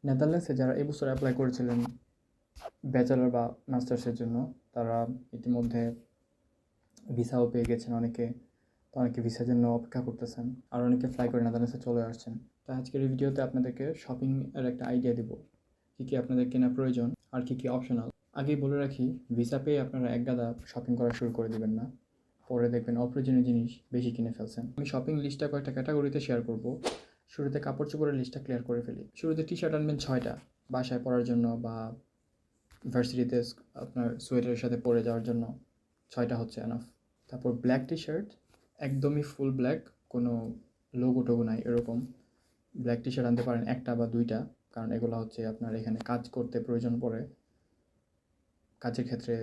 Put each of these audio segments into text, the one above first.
নেদারল্যান্ডসে যারা এবছর অ্যাপ্লাই করেছিলেন ব্যাচেলর বা মাস্টার্সের জন্য, তারা ইতিমধ্যে ভিসাও পেয়ে গেছেন অনেকে। তো অনেকে ভিসার জন্য অপেক্ষা করতেছেন, আর অনেকে ফ্লাই করে নেদারল্যান্ডসে চলে আসছেন। তো আজকের এই ভিডিওতে আপনাদেরকে শপিং এর একটা আইডিয়া দিব, কী কী আপনাদের কেনা প্রয়োজন আর কী কী অপশনাল। আগেই বলে রাখি, ভিসা পেয়ে আপনারা একগাদা শপিং করা শুরু করে দিবেন না, পরে দেখবেন অপ্রয়োজনীয় জিনিস বেশি কিনে ফেলছেন। আমি শপিং লিস্টটা কয়েকটা ক্যাটাগরিতে শেয়ার করব। শুরুতে কাপড় চোপড়ের লিস্টটা ক্লিয়ার করে ফেলি। শুরুতে টি শার্ট আনবেন 6টা, বাসায় পরার জন্য বা ভার্সিটিতে আপনার সোয়েটারের সাথে পরে যাওয়ার জন্য 6টা হচ্ছে এনাফ। তারপর ব্ল্যাক টি শার্ট, একদমই ফুল ব্ল্যাক, কোনো লোগো টোগো নাই এরকম ব্ল্যাক টি শার্ট আনতে পারেন 1টা বা 2টা, কারণ এগুলো হচ্ছে আপনার এখানে কাজ করতে প্রয়োজন পড়ে। কাজের ক্ষেত্রে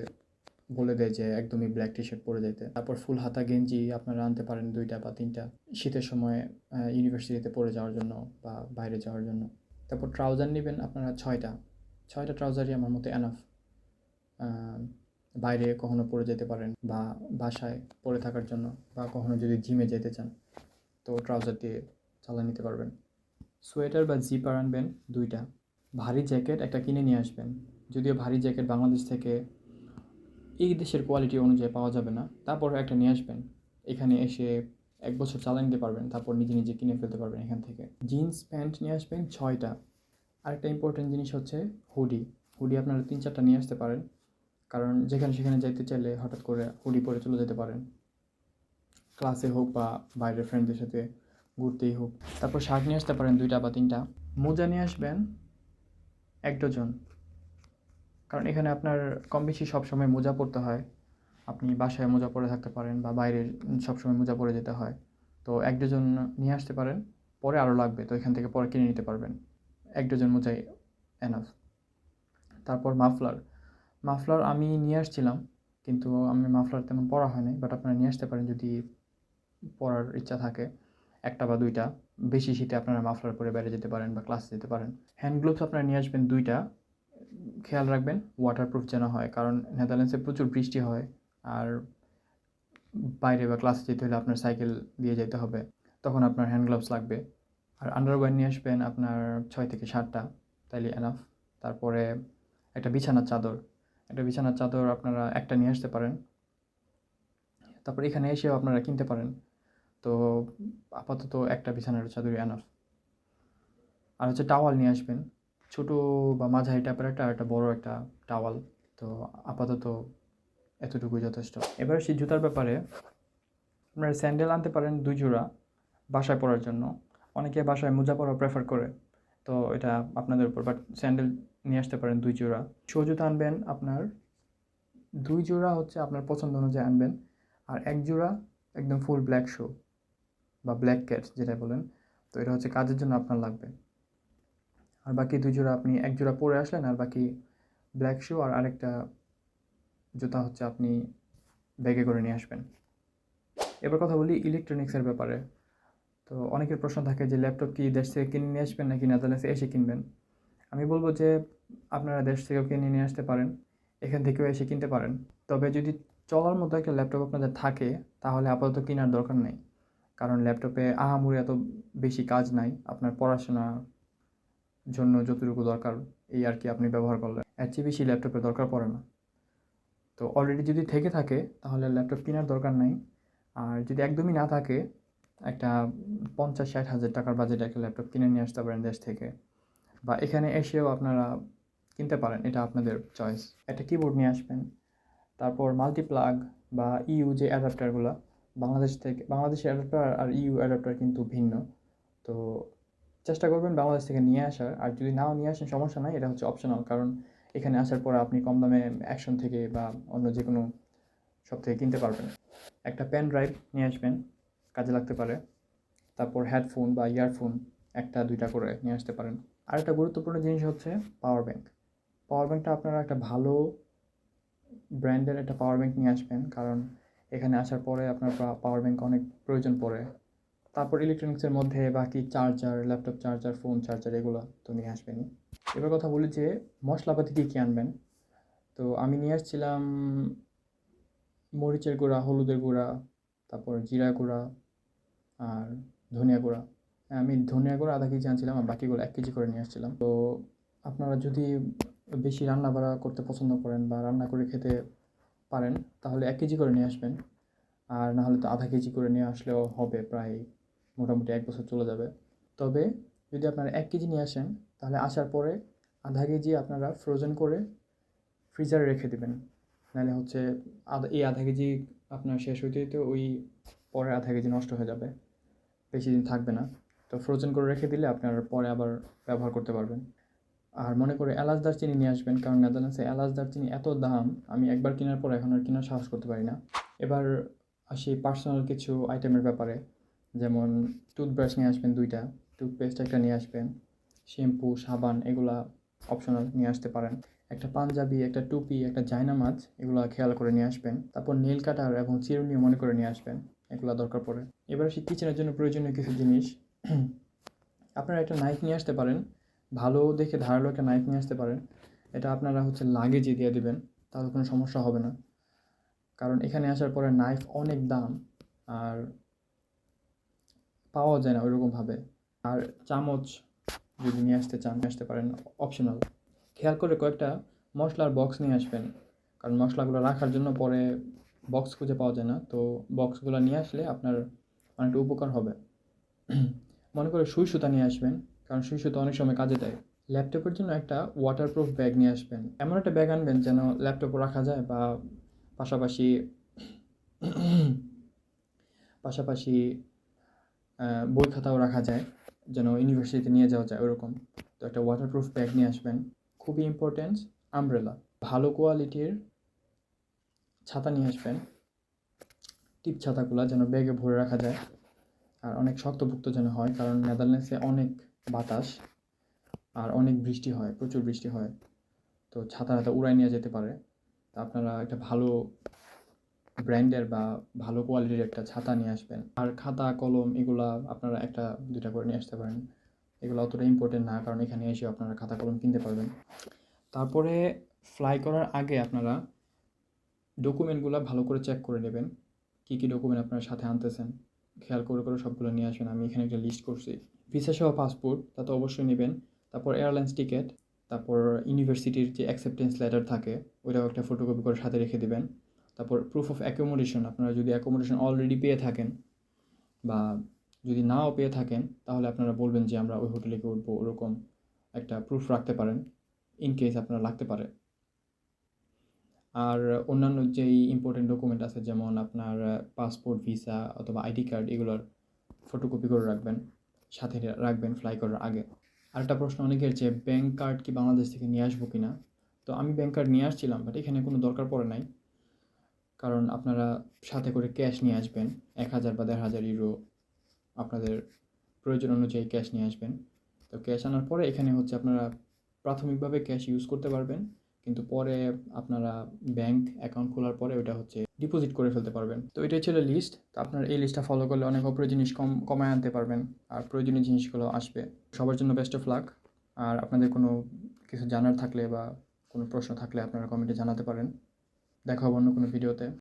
বলে দেয় যে একদমই ব্ল্যাক টি শার্ট পরে যেতে। তারপর ফুল হাতা গেঞ্জি আপনারা আনতে পারেন 2টা বা 3টা, শীতের সময় ইউনিভার্সিটিতে পরে যাওয়ার জন্য বা বাইরে যাওয়ার জন্য। তারপর ট্রাউজার নেবেন আপনারা 6টা ট্রাউজারই আমার মতে এনাফ। বাইরে কখনো পরে যেতে পারেন বা বাসায় পরে থাকার জন্য, বা কখনো যদি জিমে যেতে চান তো ট্রাউজার দিয়ে চালিয়ে নিতে পারবেন। সোয়েটার বা জিপার আনবেন 2টা। ভারী জ্যাকেট একটা কিনে নিয়ে আসবেন। যদিও ভারী জ্যাকেট বাংলাদেশ থেকে এই দেশের কোয়ালিটি অনুযায়ী পাওয়া যাবে না, তারপর একটা নিয়ে আসবেন। এখানে এসে 1 বছর চালিয়ে নিতে পারবেন, তারপর নিজে নিজে কিনে ফেলতে পারবেন এখান থেকে। জিন্স প্যান্ট নিয়ে আসবেন 6টা। আরেকটা ইম্পর্টেন্ট জিনিস হচ্ছে হুডি আপনারা 3-4টা নিয়ে আসতে পারেন, কারণ যেখানে সেখানে যাইতে চাইলে হঠাৎ করে হুডি পরে চলে যেতে পারেন, ক্লাসে হোক বা বাইরের ফ্রেন্ডদের সাথে ঘুরতেই হোক। তারপর শার্ট নিয়ে আসতে পারেন 2টা বা 3টা। মোজা নিয়ে আসবেন 1 ডজন, কারণ এখানে আপনার কম বেশি সবসময় মোজা পরতে হয়। আপনি বাসায় মোজা পরে থাকতে পারেন বা বাইরে সবসময় মোজা পরে যেতে হয়। তো 1 ডজন নিয়ে আসতে পারেন, পরে আরও লাগবে তো এখান থেকে পরে কিনে নিতে পারবেন। 1 ডজন মোজাই এনাফ। তারপর মাফলার আমি নিয়ে আসছিলাম, কিন্তু আমি মাফলার তেমন পরা হয়নি, বাট আপনারা নিয়ে আসতে পারেন যদি পরার ইচ্ছা থাকে। 1টা বা 2টা, বেশি শীতে আপনারা মাফলার পরে বাইরে যেতে পারেন বা ক্লাসে যেতে পারেন। হ্যান্ড গ্লোভস আপনারা নিয়ে আসবেন 2টা। খেয়াল রাখবেন ওয়াটারপ্রুফ যেন হয়, কারণ নেদারল্যান্ডসে প্রচুর বৃষ্টি হয়, আর বাইরে বা ক্লাসে যেতে হলে আপনার সাইকেল দিয়ে যেতে হবে, তখন আপনার হ্যান্ড গ্লাভস লাগবে। আর আন্ডারওয়্যার নিয়ে আসবেন আপনার 6 থেকে 7টা, তাইলে এনাফ। তারপরে একটা বিছানার চাদর আপনারা একটা নিয়ে আসতে পারেন। তারপর এখানে এসেও আপনারা কিনতে পারেন। তো আপাতত একটা বিছানার চাদরই এনাফ। আর হচ্ছে টাওয়াল নিয়ে আসবেন, ছোটো বা মাঝারি টাইপের একটা বড় একটা টাওয়াল। তো আপাতত এতটুকুই যথেষ্ট। এবার সেই জুতার ব্যাপারে, আপনারা স্যান্ডেল আনতে পারেন 2 জোড়া বাসায় পরার জন্য। অনেকে বাসায় মোজা পরা প্রেফার করে, তো এটা আপনাদের উপর, বাট স্যান্ডেল নিয়ে আসতে পারেন 2 জোড়া। শু জুতা আনবেন আপনার 2 জোড়া, হচ্ছে আপনার পছন্দ অনুযায়ী আনবেন। আর 1 জোড়া একদম ফুল ব্ল্যাক শু বা ব্ল্যাক ক্যাট যেটা বলেন, তো এটা হচ্ছে কাজের জন্য আপনার লাগবে। আর বাকি 2 জোড়া আপনি 1 জোড়া পরে আসলেন, আর বাকি ব্ল্যাক শু আর আরেকটা জুতা হচ্ছে আপনি ব্যাগে করে নিয়ে আসবেন। এবার কথা বলি ইলেকট্রনিক্সের ব্যাপারে। তো অনেকের প্রশ্ন থাকে যে ল্যাপটপ কি দেশ থেকে কিনে নিয়ে আসবেন নাকি নেদারল্যান্ডসে এসে কিনবেন। আমি বলবো যে আপনারা দেশ থেকেও কিনে নিয়ে আসতে পারেন, এখান থেকেও এসে কিনতে পারেন। তবে যদি চলার মতো একটা ল্যাপটপ আপনাদের থাকে, তাহলে আপাতত কেনার দরকার নেই, কারণ ল্যাপটপে আহামরি এত বেশি কাজ নাই। আপনার পড়াশোনার জন্য যতটুকু দরকার এই আর কি আপনি ব্যবহার করলেন, এর চেয়ে বেশি ল্যাপটপের দরকার পড়ে না। তো অলরেডি যদি থেকে থাকে তাহলে ল্যাপটপ কেনার দরকার নাই। আর যদি একদমই না থাকে, একটা 50-60 হাজার টাকার বাজেটে একটা ল্যাপটপ কিনে নিয়ে আসতে পারেন দেশ থেকে, বা এখানে এসেও আপনারা কিনতে পারেন, এটা আপনাদের চয়েস। একটা কিবোর্ড নিয়ে আসবেন। তারপর মাল্টিপ্লাগ বা ইউ যে অ্যাডাপ্টারগুলো, বাংলাদেশের অ্যাডাপ্টার আর ইউ অ্যাডাপ্টার কিন্তু ভিন্ন। তো চেষ্টা করবেন বাংলাদেশ থেকে নিয়ে আসার, আর যদি নাও নিয়ে আসেন সমস্যা নাই, এটা হচ্ছে অপশনাল, কারণ এখানে আসার পর আপনি কম দামে অ্যাকশন থেকে বা অন্য যে কোনো সব থেকে কিনতে পারবেন। একটা পেন ড্রাইভ নিয়ে আসবেন, কাজে লাগতে পারে। তারপর হেডফোন বা ইয়ারফোন 1-2টা করে নিয়ে আসতে পারেন। আর একটা গুরুত্বপূর্ণ জিনিস হচ্ছে পাওয়ার ব্যাঙ্কটা আপনারা একটা ভালো ব্র্যান্ডের একটা পাওয়ার ব্যাঙ্ক নিয়ে আসবেন, কারণ এখানে আসার পরে আপনার পাওয়ার ব্যাঙ্ক অনেক প্রয়োজন পড়ে। তারপর ইলেকট্রনিক্সের মধ্যে বাকি charger, laptop charger, phone charger, এগুলো তো নিয়ে আসবেনই। এবার কথা বলি যে মশলাপাতি কী কী আনবেন। তো আমি নিয়ে আসছিলাম মরিচের গুঁড়া, হলুদের গুঁড়া, তারপর জিরা গুঁড়া আর ধনিয়া গুঁড়া আমি ধনিয়া গুঁড়ো আধা কেজি আনছিলাম আর বাকিগুলো 1 কেজি করে নিয়ে আসছিলাম। তো আপনারা যদি বেশি রান্না বাড়া করতে পছন্দ করেন বা রান্না করে খেতে পারেন তাহলে 1 কেজি করে নিয়ে আসবেন, আর না হলে তো আধা কেজি করে নিয়ে আসলেও হবে, প্রায় মোটামুটি 1 বছর চলে যাবে। তবে যদি আপনারা 1 কেজি নিয়ে আসেন তাহলে আসার পরে আধা কেজি আপনারা ফ্রোজেন করে ফ্রিজারে রেখে দিবেন, নাহলে হচ্ছে আধা কেজি আপনার শেষ হইতে হইতে ওই পরে আধা কেজি নষ্ট হয়ে যাবে, বেশি দিন থাকবে না। তো ফ্রোজেন করে রেখে দিলে আপনার পরে আবার ব্যবহার করতে পারবেন। আর মনে করে এলাচ দারচিনি নিয়ে আসবেন, কারণ নেদারল্যান্ডসে এলাচ দারচিনি এত দাম, আমি একবার কেনার পর এখন আর কেনার সাহস করতে পারি না। এবার আসি পার্সোনাল কিছু আইটেমের ব্যাপারে, যেমন টুথব্রাশ নিয়ে আসবেন 2টা, টুথপেস্ট একটা নিয়ে আসবেন, শ্যাম্পু সাবান এগুলা অপশনাল নিয়ে আসতে পারেন, একটা পাঞ্জাবি, একটা টুপি, একটা জায়নামাজ এগুলো খেয়াল করে নিয়ে আসবেন। তারপর নেল কাটার এবং চিরুনিও মনে করে নিয়ে আসবেন, এগুলো দরকার পড়ে। এবার আসি কিচেনের জন্য প্রয়োজনীয় কিছু জিনিস। আপনারা একটা নাইফ নিয়ে আসতে পারেন, ভালো দেখে ধারালো একটা নাইফ নিয়ে আসতে পারেন। এটা আপনারা হচ্ছে লাগেজে দিয়ে দিবেন, তাহলে কোনো সমস্যা হবে না, কারণ এখানে আসার পরে নাইফ অনেক দাম আর পাওয়া যায় না ওইরকমভাবে। আর চামচ যদি নিয়ে আসতে চান নিয়ে আসতে পারেন, অপশনাল। খেয়াল করে কয়েকটা মশলার বক্স নিয়ে আসবেন, কারণ মশলাগুলো রাখার জন্য পরে বক্স খুঁজে পাওয়া যায় না, তো বক্সগুলো নিয়ে আসলে আপনার অনেকটা উপকার হবে। মনে করে সুই সুতা নিয়ে আসবেন, কারণ সুই সুতা অনেক সময় কাজে দেয়। ল্যাপটপের জন্য একটা ওয়াটারপ্রুফ ব্যাগ নিয়ে আসবেন, এমন একটা ব্যাগ আনবেন যেন ল্যাপটপও রাখা যায় বা পাশাপাশি পাশাপাশি বই খাতাও রাখা যায়, যেন ইউনিভার্সিটিতে নিয়ে যাওয়া যায় ওরকম। তো একটা ওয়াটারপ্রুফ ব্যাগ নিয়ে আসবেন। খুবই ইম্পর্টেন্ট, আমব্রেলা, ভালো কোয়ালিটির ছাতা নিয়ে আসবেন, টিপ ছাতাগুলো যেন ব্যাগে ভরে রাখা যায় আর অনেক শক্তপোক্ত যেন হয়, কারণ নেদারল্যান্ডসে অনেক বাতাস আর অনেক বৃষ্টি হয়, প্রচুর বৃষ্টি হয়, তো ছাতা উড়ায় নিয়ে যেতে পারে। তা আপনারা একটা ভালো ব্র্যান্ডের বা ভালো কোয়ালিটির একটা ছাতা নিয়ে আসবেন। আর খাতা কলম এগুলা আপনারা 1-2টা করে নিয়ে আসতে পারেন, এগুলো অতটা ইম্পর্টেন্ট না, কারণ এখানে এসে আপনারা খাতা কলম কিনতে পারবেন। তারপরে ফ্লাই করার আগে আপনারা ডকুমেন্টগুলো ভালো করে চেক করে নেবেন, কী কী ডকুমেন্ট আপনারা সাথে আনতেছেন, খেয়াল করে করে সবগুলো নিয়ে আসবেন। আমি এখানে একটা লিস্ট করছি। ভিসা সহ পাসপোর্ট তা তো অবশ্যই নেবেন, তারপর এয়ারলাইন্স টিকিট, তারপর ইউনিভার্সিটির যে অ্যাকসেপ্টেন্স লেটার থাকে ওইটাও একটা ফটোকপি করে সাথে রেখে দেবেন। তারপর প্রুফ অফ অ্যাকোমোডেশন, আপনারা যদি অ্যাকোমোডেশন অলরেডি পেয়ে থাকেন বা যদি নাও পেয়ে থাকেন তাহলে আপনারা বলবেন যে আমরা ওই হোটেলে উঠবো, ওরকম একটা প্রুফ রাখতে পারেন, ইন কেস আপনার লাগতে পারে। আর অন্যান্য যেই ইম্পর্টেন্ট ডকুমেন্ট আছে যেমন আপনার পাসপোর্ট, ভিসা অথবা আইডি কার্ড, এগুলোর ফটোকপি করে রাখবেন, সাথে রাখবেন ফ্লাই করার আগে। আরেকটা প্রশ্ন অনেকের, যে ব্যাংক কার্ড কি বাংলাদেশ থেকে নিয়ে আসবো কি না? তো আমি ব্যাংক কার্ড নিয়ে আসছিলাম, বাট এখানে কোনো দরকার পড়ে নাই, কারণ আপনারা সাথে করে ক্যাশ নিয়ে আসবেন, 1,000 বা 1,500 ইউরো আপনাদের প্রয়োজন অনুযায়ী ক্যাশ নিয়ে আসবেন। তো ক্যাশ আনার পরে এখানে হচ্ছে আপনারা প্রাথমিকভাবে ক্যাশ ইউজ করতে পারবেন, কিন্তু পরে আপনারা ব্যাংক অ্যাকাউন্ট খোলার পরে ওইটা হচ্ছে ডিপোজিট করে ফেলতে পারবেন। তো এটাই ছিল লিস্ট। তো আপনার এই লিস্টটা ফলো করলে অনেক অপ্রয়োজনীয় জিনিস কমায় আনতে পারবেন আর প্রয়োজনীয় জিনিসগুলো আসবে। সবার জন্য বেস্ট অফ লাক। আর আপনাদের কোনো কিছু জানার থাকলে বা কোনো প্রশ্ন থাকলে আপনারা কমেন্টে জানাতে পারেন। দেখা হবে অন্য কোনো ভিডিওতে।